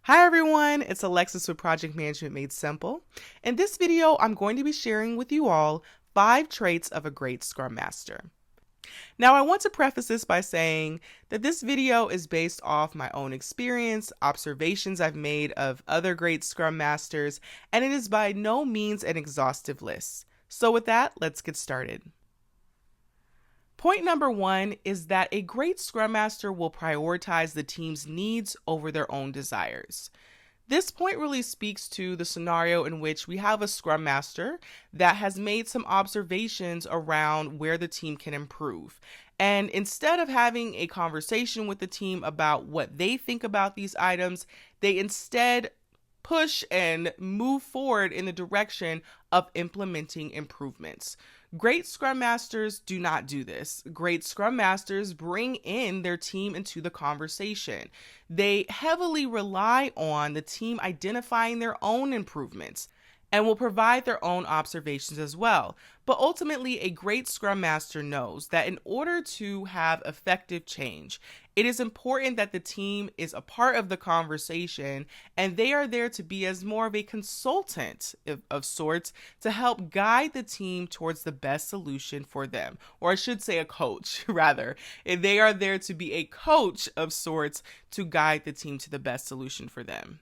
Hi everyone, it's Alexis with Project Management Made Simple. In this video, I'm going to be sharing with you all 5 traits of a great Scrum Master. Now, I want to preface this by saying that this video is based off my own experience, observations I've made of other great Scrum Masters, and it is by no means an exhaustive list. So with that, let's get started. Point number 1 is that a great Scrum Master will prioritize the team's needs over their own desires. This point really speaks to the scenario in which we have a Scrum Master that has made some observations around where the team can improve. And instead of having a conversation with the team about what they think about these items, they instead push and move forward in the direction of implementing improvements. Great Scrum Masters do not do this. Great Scrum Masters bring in their team into the conversation. They heavily rely on the team identifying their own improvements and will provide their own observations as well. But ultimately, a great Scrum Master knows that in order to have effective change, it is important that the team is a part of the conversation and they are there to be as more of a consultant of sorts to help guide the team towards the best solution for them. Or I should say a coach, rather. They are there to be a coach of sorts to guide the team to the best solution for them.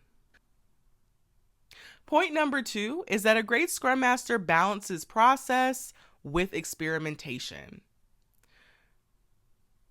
Point number 2 is that a great Scrum Master balances process with experimentation.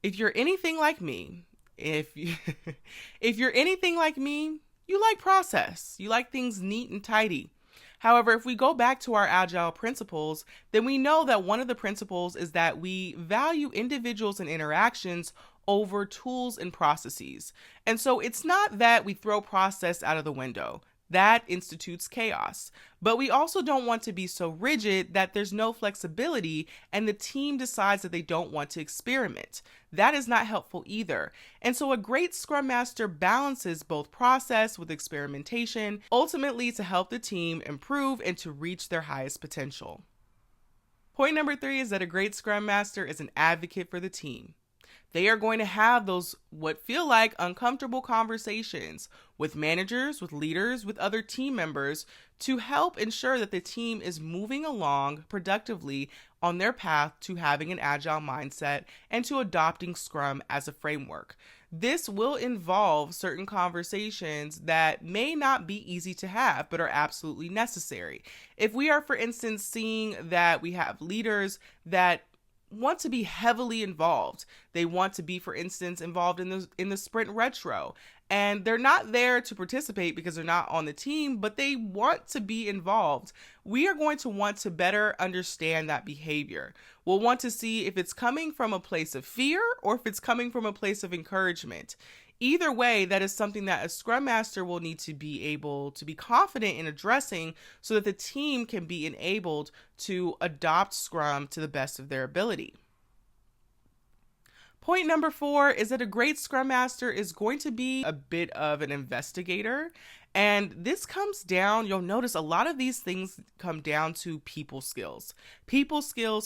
If you're anything like me, if you're anything like me, you like process. You like things neat and tidy. However, if we go back to our Agile principles, then we know that one of the principles is that we value individuals and interactions over tools and processes. And so it's not that we throw process out of the window. That institutes chaos. But we also don't want to be so rigid that there's no flexibility and the team decides that they don't want to experiment. That is not helpful either. And so a great Scrum Master balances both process with experimentation, ultimately to help the team improve and to reach their highest potential. Point number 3 is that a great Scrum Master is an advocate for the team. They are going to have those what feel like uncomfortable conversations with managers, with leaders, with other team members to help ensure that the team is moving along productively on their path to having an agile mindset and to adopting Scrum as a framework. This will involve certain conversations that may not be easy to have, but are absolutely necessary. If we are, for instance, seeing that we have leaders that want to be heavily involved. They want to be, for instance, involved in the sprint retro. And they're not there to participate because they're not on the team, but they want to be involved. We are going to want to better understand that behavior. We'll want to see if it's coming from a place of fear or if it's coming from a place of encouragement. Either way, that is something that a Scrum Master will need to be able to be confident in addressing so that the team can be enabled to adopt Scrum to the best of their ability. Point number 4 is that a great Scrum Master is going to be a bit of an investigator. And this comes down, you'll notice a lot of these things come down to people skills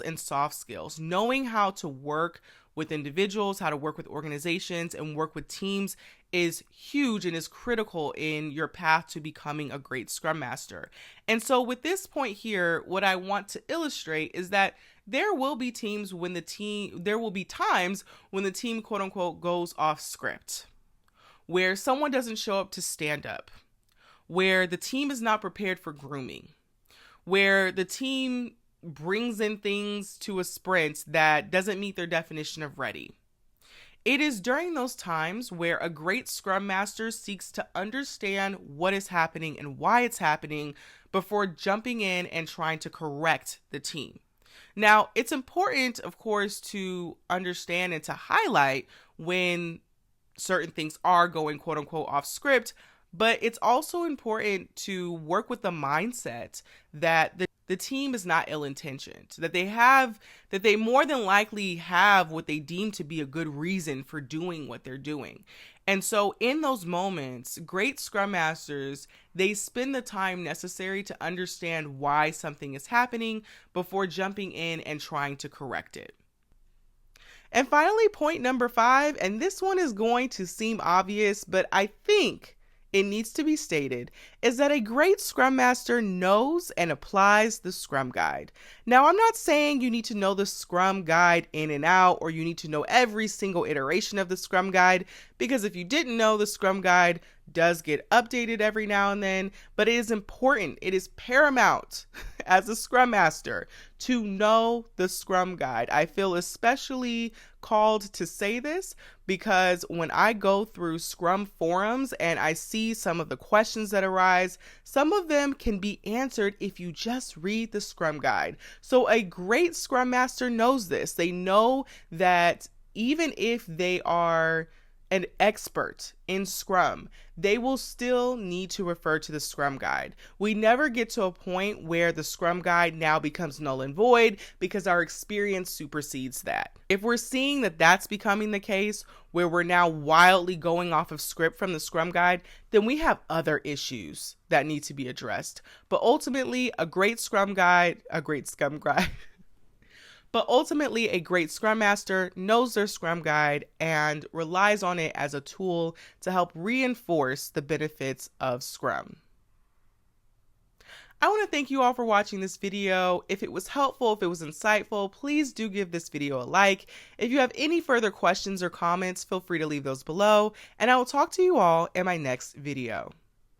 and soft skills, knowing how to work with individuals, how to work with organizations and work with teams is huge and is critical in your path to becoming a great Scrum Master. And so with this point here, what I want to illustrate is that there will be times when the team quote unquote goes off script, where someone doesn't show up to stand up, where the team is not prepared for grooming, where the team brings in things to a sprint that doesn't meet their definition of ready. It is during those times where a great Scrum Master seeks to understand what is happening and why it's happening before jumping in and trying to correct the team. Now, it's important, of course, to understand and to highlight when certain things are going quote unquote off script, but it's also important to work with the mindset that the team is not ill-intentioned, that they more than likely have what they deem to be a good reason for doing what they're doing. And so in those moments, great Scrum Masters, they spend the time necessary to understand why something is happening before jumping in and trying to correct it. And finally, point number 5, and this one is going to seem obvious, but I think it needs to be stated is that a great Scrum Master knows and applies the Scrum Guide. Now, I'm not saying you need to know the Scrum Guide in and out, or you need to know every single iteration of the Scrum Guide, because if you didn't know, the Scrum Guide does get updated every now and then, but it is important, it is paramount as a Scrum Master to know the Scrum Guide. I feel especially called to say this because when I go through Scrum forums and I see some of the questions that arise, some of them can be answered if you just read the Scrum Guide. So a great Scrum Master knows this. They know that even if they are an expert in Scrum, they will still need to refer to the Scrum Guide. We never get to a point where the Scrum Guide now becomes null and void because our experience supersedes that. If we're seeing that that's becoming the case, where we're now wildly going off of script from the Scrum Guide, then we have other issues that need to be addressed. But ultimately, a great Scrum Guide, But ultimately, a great Scrum Master knows their Scrum Guide and relies on it as a tool to help reinforce the benefits of Scrum. I want to thank you all for watching this video. If it was helpful, if it was insightful, please do give this video a like. If you have any further questions or comments, feel free to leave those below, and I will talk to you all in my next video.